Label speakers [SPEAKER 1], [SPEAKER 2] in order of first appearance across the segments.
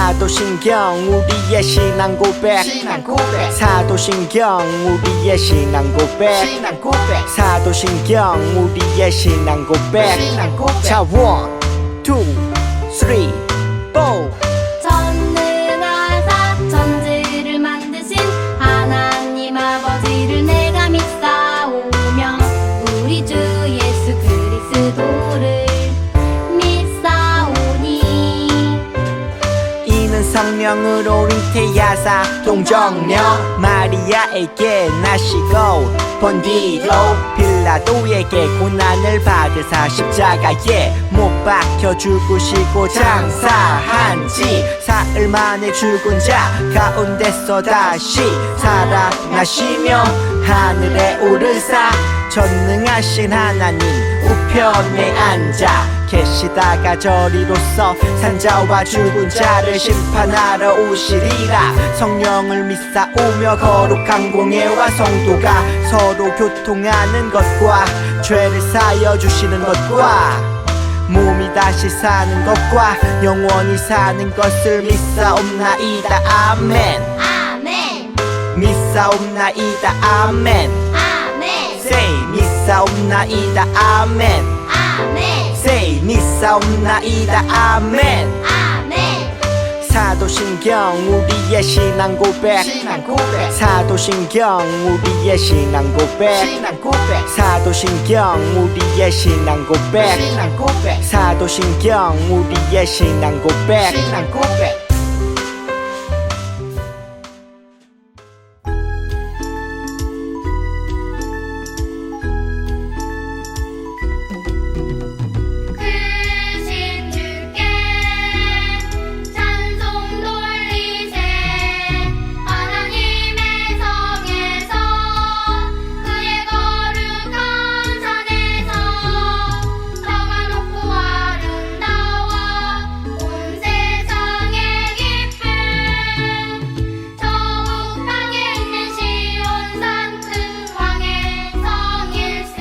[SPEAKER 1] 사도신경 우리의 신앙 고백 사도신경 우리의 신앙 고백 사도신경 우리의 신앙 고백 자 1, 2, 3, 4
[SPEAKER 2] 전능하사 천지를 만드신 하나님 아버지를 내가 믿사오며 우리 주 예수 그리스도를 믿사오니
[SPEAKER 1] 이는 성령으로 잉태하사 동정녀 마리아에게 나시고 본디로 빌라도에게 고난을 받으사 십자가에 못 박혀 죽으시고 장사한 지 사흘 만에 죽은 자 가운데서 다시 살아나시며 하늘에 오르사 전능하신 하나님 우편에 앉아 계시다가 저리로서 산자와 죽은 자를 심판하러 오시리라. 성령을 믿사오며 거룩한 공예와 성도가 서로 교통하는 것과 죄를 사여 주시는 것과 몸이 다시 사는 것과 영원히 사는 것을 믿사옵나이다. 아멘.
[SPEAKER 2] 아멘
[SPEAKER 1] 믿사옵나이다. 아멘.
[SPEAKER 2] 아멘
[SPEAKER 1] Say 믿사옵나이다. 아멘.
[SPEAKER 2] 아멘
[SPEAKER 1] Say 믿사옵나이다. 아멘.
[SPEAKER 2] 아멘
[SPEAKER 1] 사도신경 우리의 신앙 고백 사도신경 우리의 신앙 고백 사도신경 우리의 신앙 고백 사도신경 우리의 신앙 고백
[SPEAKER 2] 크신 주께 찬송 돌리세 하나님의 성에서 그의 거룩한 산에서 터가 높고 아름다워 온 세상의 기쁨 저 북방에 있는 시온산 큰 왕의 성일세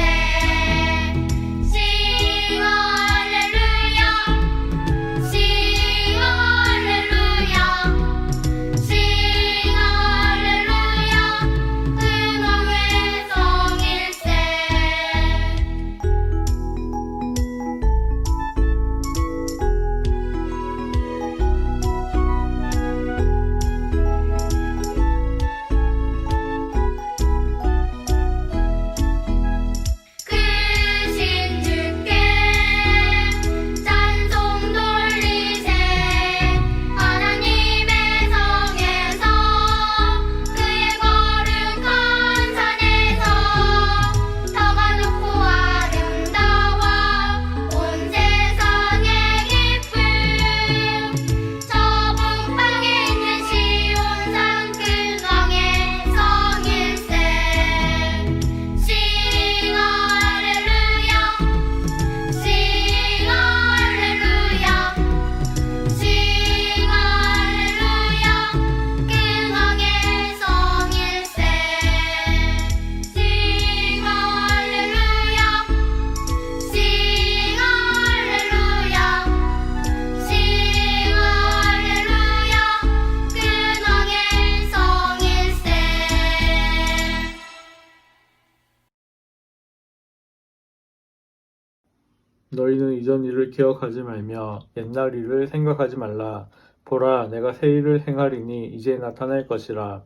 [SPEAKER 2] 싱 할렐루야 싱 할렐루야 싱 할렐루야 큰 왕의 성일세 크신 주께 찬송 돌리세 하나님의 성에서 그의 거룩한 산에서 터가 높고 아름다워 온 세상의 기쁨 저 북방에 있는 시온산 큰 왕의 성일세 싱 할렐루야 싱 할렐루야 싱 할렐루야 큰 왕의 성일세 싱 할렐루야 싱 할렐루야 싱 할렐루야 큰 왕의 성일세
[SPEAKER 3] 너희는 이전 일을 기억하지 말며 옛날 일을 생각하지 말라. 보라, 내가 새 일을 행하리니 이제 나타날 것이라.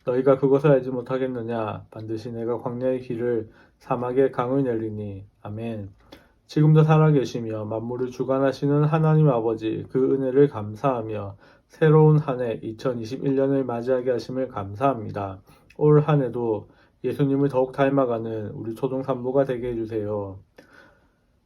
[SPEAKER 3] 너희가 그것을 알지 못하겠느냐? 반드시 내가 광야의 길을 사막의 강을 열리니. 아멘. 지금도 살아계시며 만물을 주관하시는 하나님 아버지 그 은혜를 감사하며 새로운 한 해 2021년을 맞이하게 하심을 감사합니다. 올 한 해도 예수님을 더욱 닮아가는 우리 초등산부가 되게 해주세요.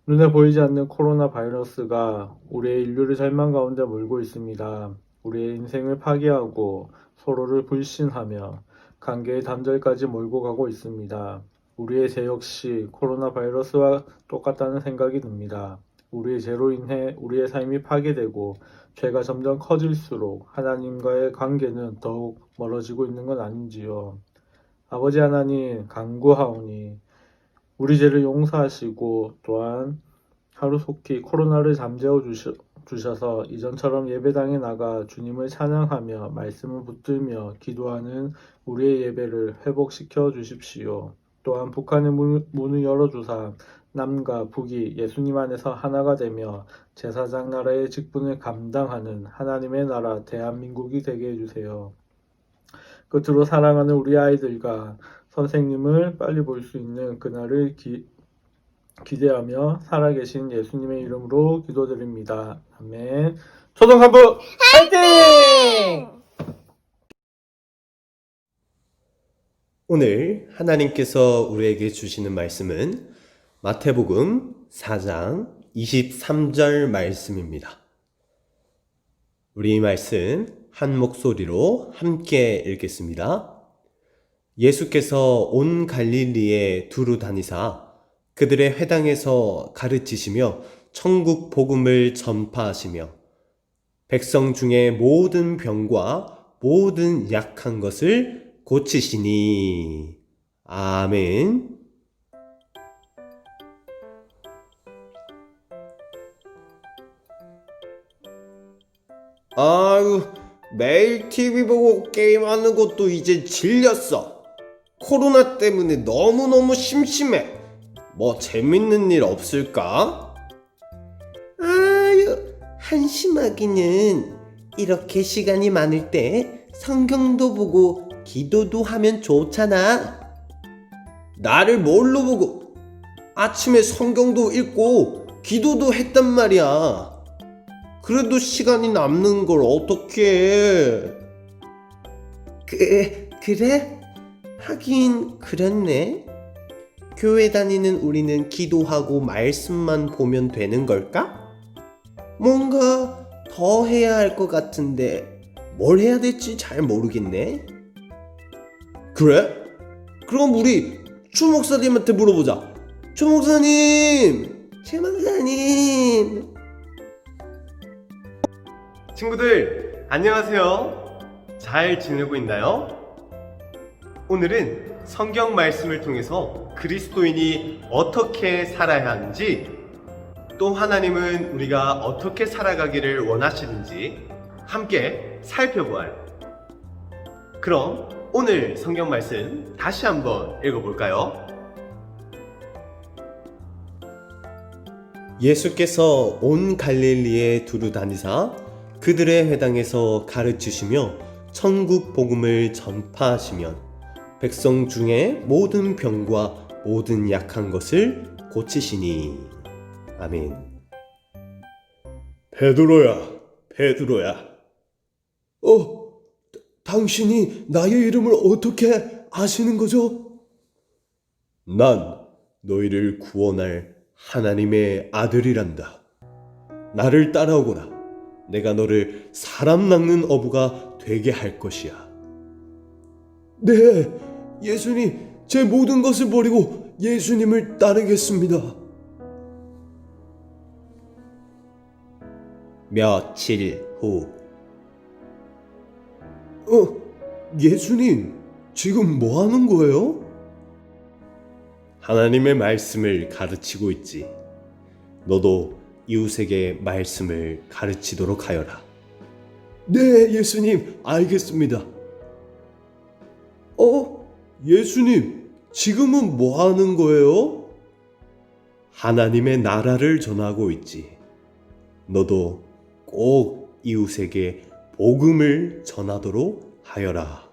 [SPEAKER 3] 눈에 보이지 않는 코로나 바이러스가 우리의 인류를 절망 가운데 몰고 있습니다. 우리의 인생을 파괴하고 서로를 불신하며 관계의 단절까지 몰고 가고 있습니다. 우리의 죄 역시 코로나 바이러스와 똑같다는 생각이 듭니다. 우리의 죄로 인해 우리의 삶이 파괴되고 죄가 점점 커질수록 하나님과의 관계는 더욱 멀어지고 있는 건 아닌지요. 아버지 하나님 간구하오니 우리 죄를 용서하시고 또한 하루속히 코로나를 잠재워 주셔서 이전처럼 예배당에 나가 주님을 찬양하며 말씀을 붙들며 기도하는 우리의 예배를 회복시켜 주십시오. 또한 북한의 문을 열어주사 남과 북이 예수님 안에서 하나가 되며 제사장 나라의 직분을 감당하는 하나님의 나라 대한민국이 되게 해주세요. 끝으로 사랑하는 우리 아이들과 선생님을 빨리 볼 수 있는 그날을 기대하며 살아계신 예수님의 이름으로 기도드립니다. 아멘. 초등간부 화이팅!
[SPEAKER 4] 오늘 하나님께서 우리에게 주시는 말씀은 마태복음 4장 23절 말씀입니다. 우리 이 말씀 한 목소리로 함께 읽겠습니다. 예수께서 온 갈릴리에 두루 다니사 그들의 회당에서 가르치시며 천국 복음을 전파하시며 백성 중에 모든 병과 모든 약한 것을 고치시니. 아멘. 아유, 매일 TV 보고 게임하는 것도 이제 질렸어. 코로나 때문에 너무너무 심심해. 뭐 재밌는 일 없을까? 아유, 한심하기는. 이렇게 시간이 많을 때 성경도 보고 기도도 하면 좋잖아. 나를 뭘로 보고? 아침에 성경도 읽고 기도도 했단 말이야. 그래도 시간이 남는 걸 어떡해. 그래? 하긴 그렇네. 교회 다니는 우리는 기도하고 말씀만 보면 되는 걸까? 뭔가 더 해야 할 것 같은데 뭘 해야 될지 잘 모르겠네. 그래? 그럼 우리 추 목사님한테 물어보자. 추 목사님! 추 목사님! 친구들, 안녕하세요. 잘 지내고 있나요? 오늘은 성경 말씀을 통해서 그리스도인이 어떻게 살아야 하는지, 또 하나님은 우리가 어떻게 살아가기를 원하시는지 함께 살펴보아요. 그럼 오늘 성경 말씀 다시 한번 읽어볼까요? 예수께서 온 갈릴리에 두루 다니사 그들의 회당에서 가르치시며 천국 복음을 전파하시며 백성 중에 모든 병과 모든 약한 것을 고치시니. 아멘. 베드로야. 당신이 나의 이름을 어떻게 아시는 거죠? 난 너희를 구원할 하나님의 아들이란다. 나를 따라오거라. 내가 너를 사람 낚는 어부가 되게 할 것이야. 네, 예수님, 제 모든 것을 버리고 예수님을 따르겠습니다. 며칠 후. 예수님, 지금 뭐 하는 거예요? 하나님의 말씀을 가르치고 있지. 너도 이웃에게 말씀을 가르치도록 하여라. 네, 예수님, 알겠습니다. 예수님, 지금은 뭐 하는 거예요? 하나님의 나라를 전하고 있지. 너도 꼭 이웃에게 복음을 전하도록 하여라.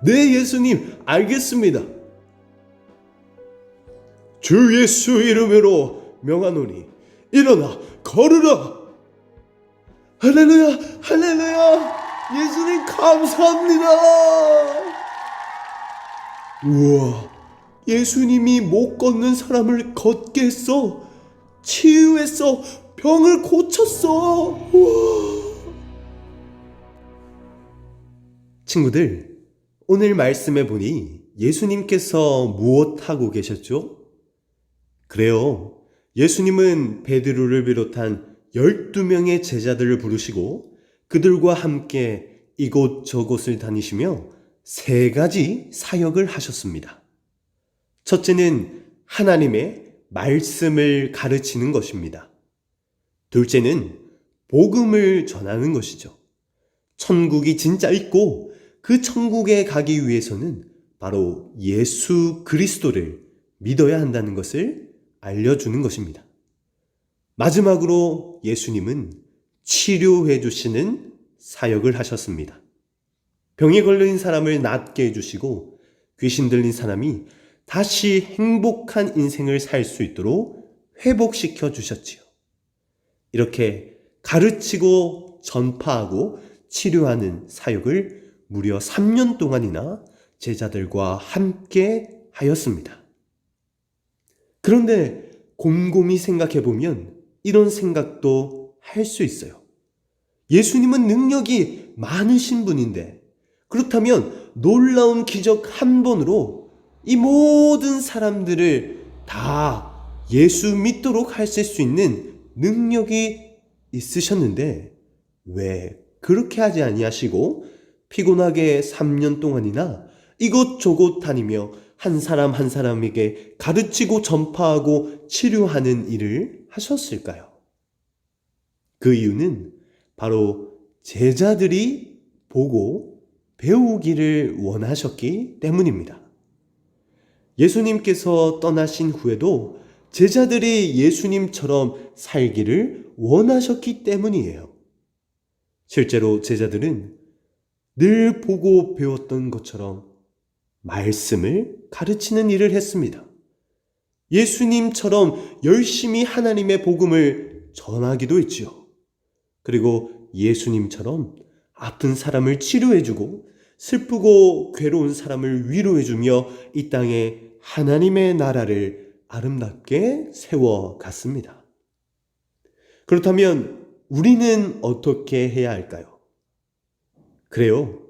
[SPEAKER 4] 네, 예수님, 알겠습니다. 주 예수 이름으로 명하노니 일어나 걸으라. 할렐루야, 할렐루야. 예수님 감사합니다. 우와, 예수님이 못 걷는 사람을 걷게 했어. 치유했어. 병을 고쳤어. 우와. 친구들, 오늘 말씀해 보니 예수님께서 무엇하고 계셨죠? 그래요. 예수님은 베드로를 비롯한 12명의 제자들을 부르시고 그들과 함께 이곳저곳을 다니시며 3가지 사역을 하셨습니다. 첫째는 하나님의 말씀을 가르치는 것입니다. 둘째는 복음을 전하는 것이죠. 천국이 진짜 있고 그 천국에 가기 위해서는 바로 예수 그리스도를 믿어야 한다는 것을 알려주는 것입니다. 마지막으로 예수님은 치료해 주시는 사역을 하셨습니다. 병에 걸린 사람을 낫게 해주시고 귀신 들린 사람이 다시 행복한 인생을 살 수 있도록 회복시켜 주셨지요. 이렇게 가르치고 전파하고 치료하는 사역을 무려 3년 동안이나 제자들과 함께 하였습니다. 그런데 곰곰이 생각해 보면 이런 생각도 할 수 있어요. 예수님은 능력이 많으신 분인데 그렇다면 놀라운 기적 한 번으로 이 모든 사람들을 다 예수 믿도록 하실 수 있는 능력이 있으셨는데 왜 그렇게 하지 아니하시고 피곤하게 3년 동안이나 이곳저곳 다니며 한 사람 한 사람에게 가르치고 전파하고 치료하는 일을 하셨을까요? 그 이유는 바로 제자들이 보고 배우기를 원하셨기 때문입니다. 예수님께서 떠나신 후에도 제자들이 예수님처럼 살기를 원하셨기 때문이에요. 실제로 제자들은 늘 보고 배웠던 것처럼 말씀을 가르치는 일을 했습니다. 예수님처럼 열심히 하나님의 복음을 전하기도 했지요. 그리고 예수님처럼 아픈 사람을 치료해주고 슬프고 괴로운 사람을 위로해주며 이 땅에 하나님의 나라를 아름답게 세워갔습니다. 그렇다면 우리는 어떻게 해야 할까요? 그래요.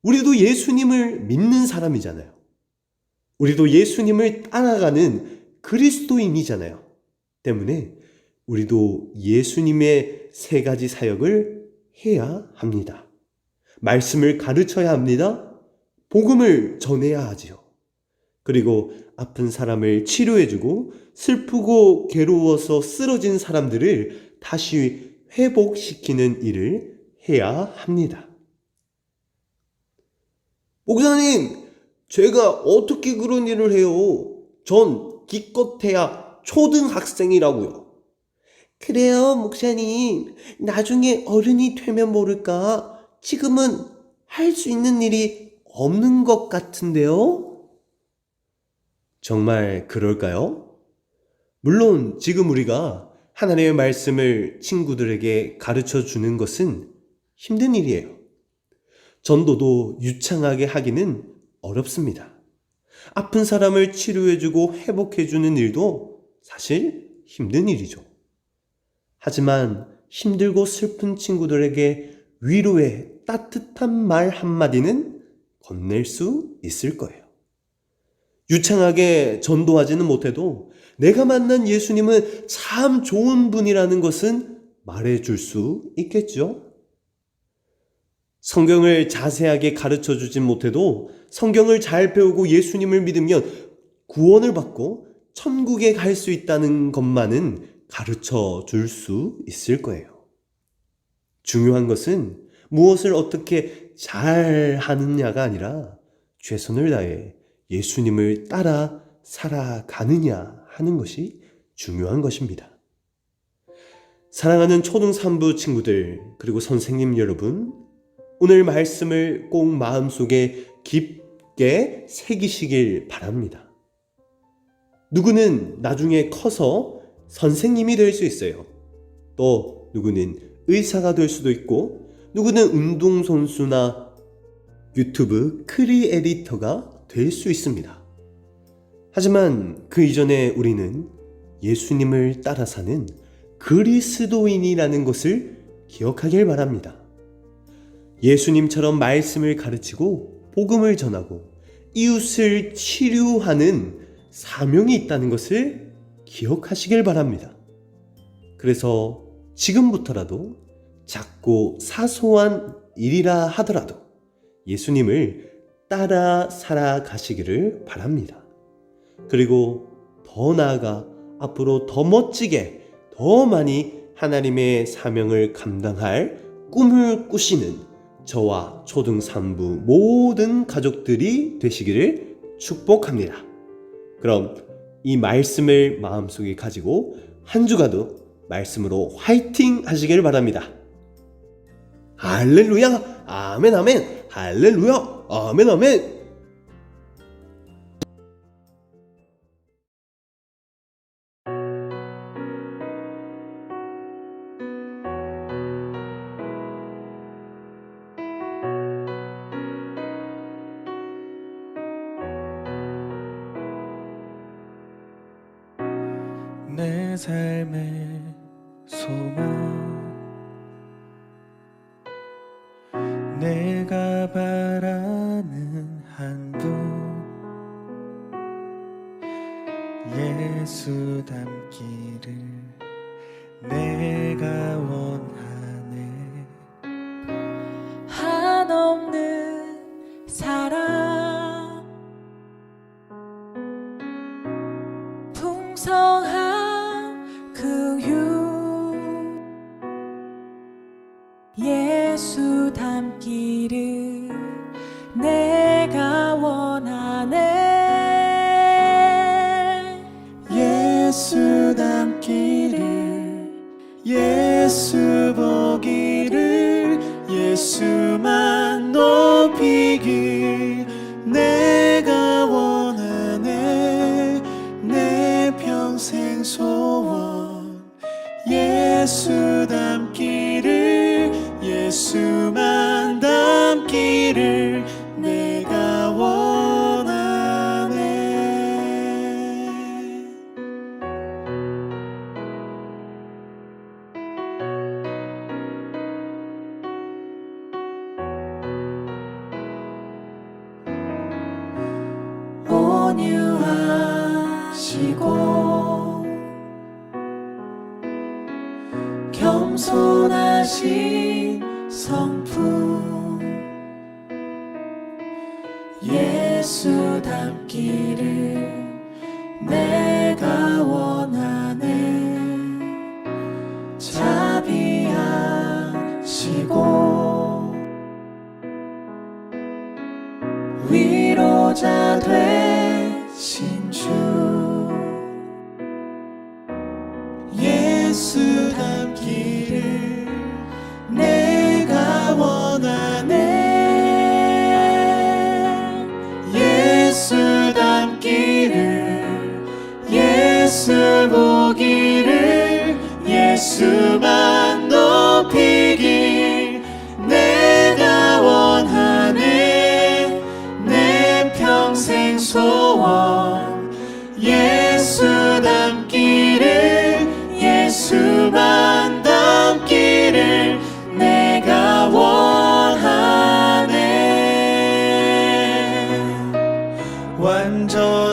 [SPEAKER 4] 우리도 예수님을 믿는 사람이잖아요. 우리도 예수님을 따라가는 그리스도인이잖아요. 때문에 우리도 예수님의 3가지 사역을 해야 합니다. 말씀을 가르쳐야 합니다. 복음을 전해야 하지요. 그리고 아픈 사람을 치료해주고 슬프고 괴로워서 쓰러진 사람들을 다시 회복시키는 일을 해야 합니다. 목사님, 제가 어떻게 그런 일을 해요? 전 기껏해야 초등학생이라고요. 그래요, 목사님. 나중에 어른이 되면 모를까? 지금은 할 수 있는 일이 없는 것 같은데요? 정말 그럴까요? 물론 지금 우리가 하나님의 말씀을 친구들에게 가르쳐 주는 것은 힘든 일이에요. 전도도 유창하게 하기는 어렵습니다. 아픈 사람을 치료해주고 회복해주는 일도 사실 힘든 일이죠. 하지만 힘들고 슬픈 친구들에게 위로의 따뜻한 말 한마디는 건넬 수 있을 거예요. 유창하게 전도하지는 못해도 내가 만난 예수님은 참 좋은 분이라는 것은 말해줄 수 있겠죠. 성경을 자세하게 가르쳐 주진 못해도 성경을 잘 배우고 예수님을 믿으면 구원을 받고 천국에 갈 수 있다는 것만은 가르쳐 줄 수 있을 거예요. 중요한 것은 무엇을 어떻게 잘 하느냐가 아니라 최선을 다해 예수님을 따라 살아가느냐 하는 것이 중요한 것입니다. 사랑하는 초등 3부 친구들 그리고 선생님 여러분, 오늘 말씀을 꼭 마음속에 깊게 새기시길 바랍니다. 누구는 나중에 커서 선생님이 될 수 있어요. 또 누구는 의사가 될 수도 있고 누구는 운동선수나 유튜브 크리에디터가 될 수 있습니다. 하지만 그 이전에 우리는 예수님을 따라 사는 그리스도인이라는 것을 기억하길 바랍니다. 예수님처럼 말씀을 가르치고 복음을 전하고 이웃을 치료하는 사명이 있다는 것을 기억하시길 바랍니다. 그래서 지금부터라도 작고 사소한 일이라 하더라도 예수님을 따라 살아가시기를 바랍니다. 그리고 더 나아가 앞으로 더 멋지게 더 많이 하나님의 사명을 감당할 꿈을 꾸시는 저와 초등3부 모든 가족들이 되시기를 축복합니다. 그럼 이 말씀을 마음속에 가지고 한 주간도 말씀으로 화이팅 하시길 바랍니다. 할렐루야, 아멘, 아멘, 할렐루야, 아멘, 아멘.
[SPEAKER 5] 내 삶의 소망 내가 바라는 한 분 예수 닮기를 내가 원하네
[SPEAKER 6] 한없는 사랑 풍성한 긍휼 예수 닮기를 내가 원하네
[SPEAKER 5] 예수 닮기를 예수 보기를 예수만 높이길 내가 원하네 내 평생 소원 예수 닮기를 예수만 닮기를 내가 원하네 온유하시고 겸손하신 성품 예수 닮기를 내가 원하네 자비하시고 위로자 되신 주 예수 닮기를 내가 원하네 예수 닮기를 예수 보기를 예수만 높이길 내가 원하네 내 평생 소원 예수 닮기를 예수만 닮기를 내가 원하네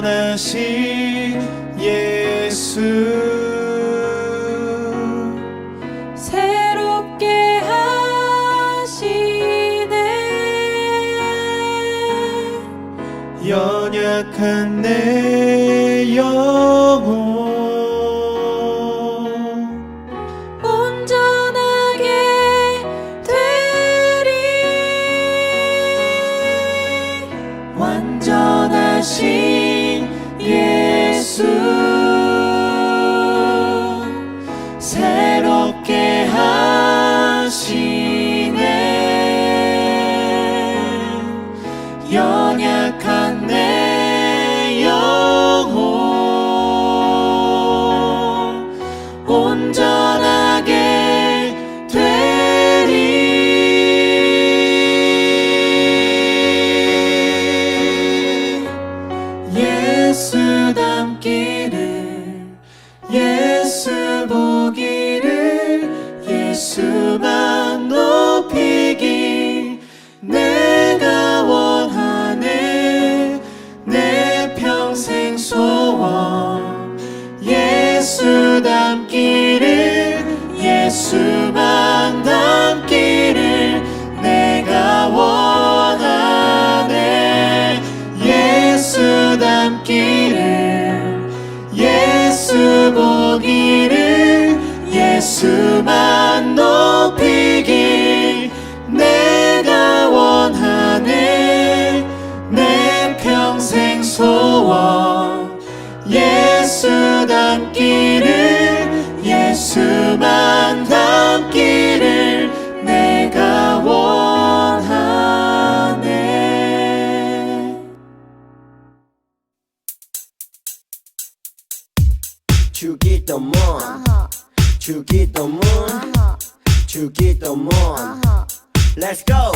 [SPEAKER 5] 완전하신 예수
[SPEAKER 6] 새롭게 하시네
[SPEAKER 5] 연약한 내 영혼
[SPEAKER 6] 온전하게 되리
[SPEAKER 5] 완전하신 예수 새롭게 하시네 연약한 내 영혼 온전하게 되리 예수 닮기를 예수 보기를 예수만 높이길 내가 원하네 내 평생 소원 예수 닮기를 예수만 닮기를 내가 원하네 예수 닮기를 예수 보기를 예수 높이길 내가 원하네. 내 평생 소원 예수 닮기를, 예수만 닮기를 내가 원하네.
[SPEAKER 1] 주기도문 주기도문 주기도문 Let's go.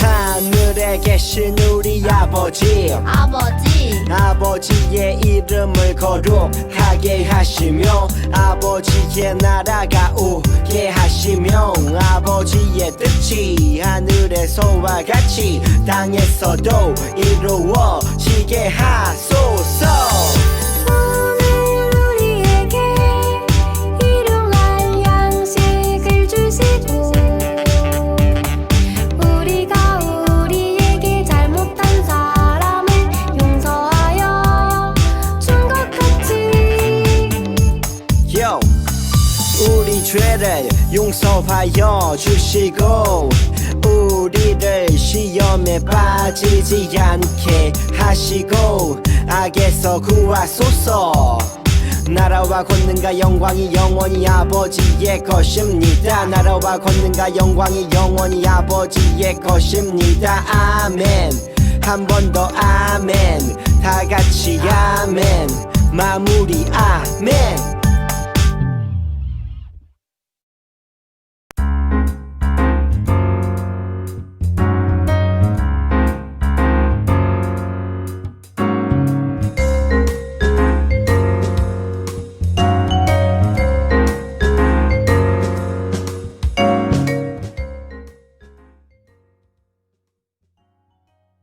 [SPEAKER 1] 하늘에 계신 우리 아버지, 아버지의 이름을 거룩하게 하시며 아버지의 나라가 오게 하시며 아버지의 뜻이 하늘에서와 같이 땅에서도 이루어지게 하소서.
[SPEAKER 2] 오늘 우리에게 일용할 양식을 주시고 우리가 우리에게 잘못한 사람을 용서하여 준 것 같이
[SPEAKER 1] Yo. 우리 죄를 용서하여 주시고 우리를 시험에 빠지지 않게 하시고 악에서 구하소서. 나라와 권능과 영광이 영원히 아버지의 것입니다. 나라와 권능과 영광이 영원히 아버지의 것입니다. 아멘. 한 번 더 아멘. 다 같이 아멘. 마무리 아멘.